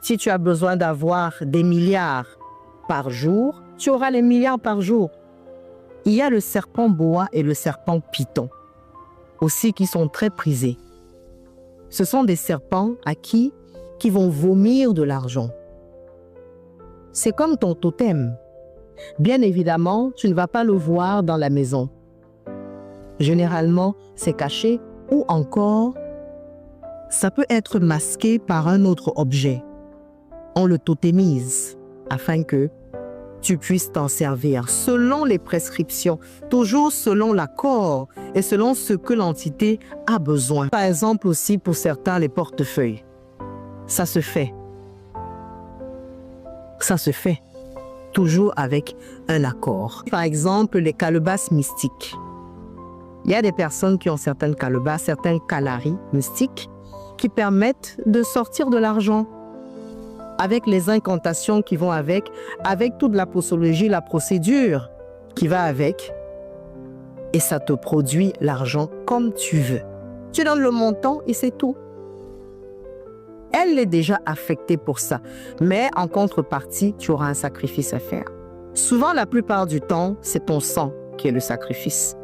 Si tu as besoin d'avoir des milliards par jour, tu auras les milliards par jour. Il y a le serpent boa et le serpent python, aussi qui sont très prisés. Ce sont des serpents qui vont vomir de l'argent. C'est comme ton totem. Bien évidemment, tu ne vas pas le voir dans la maison. Généralement, c'est caché ou encore, ça peut être masqué par un autre objet. On le totémise afin que tu puisses t'en servir selon les prescriptions, toujours selon l'accord et selon ce que l'entité a besoin. Par exemple aussi pour certains, les portefeuilles. Ça se fait. Ça se fait. Toujours avec un accord. Par exemple, les calebasses mystiques. Il y a des personnes qui ont certaines calebasses, certains calaris mystiques qui permettent de sortir de l'argent avec les incantations qui vont avec toute la posologie, la procédure qui va avec, et ça te produit l'argent comme tu veux. Tu donnes le montant et c'est tout. Elle est déjà affectée pour ça, mais en contrepartie, tu auras un sacrifice à faire. Souvent, la plupart du temps, c'est ton sang qui est le sacrifice.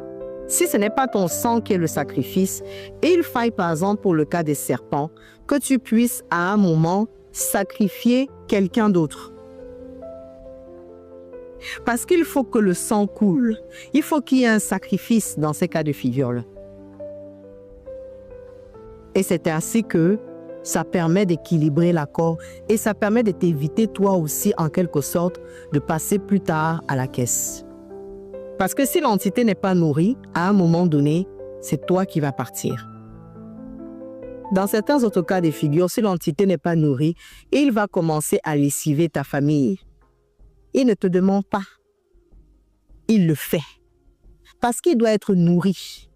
Si ce n'est pas ton sang qui est le sacrifice, il faille par exemple pour le cas des serpents, que tu puisses à un moment sacrifier quelqu'un d'autre. Parce qu'il faut que le sang coule. Il faut qu'il y ait un sacrifice dans ces cas de figure-là. Et c'est ainsi que ça permet d'équilibrer l'accord et ça permet de t'éviter toi aussi en quelque sorte de passer plus tard à la caisse. Parce que si l'entité n'est pas nourrie, à un moment donné, c'est toi qui vas partir. Dans certains autres cas de figure, si l'entité n'est pas nourrie, il va commencer à lessiver ta famille. Il ne te demande pas. Il le fait. Parce qu'il doit être nourri.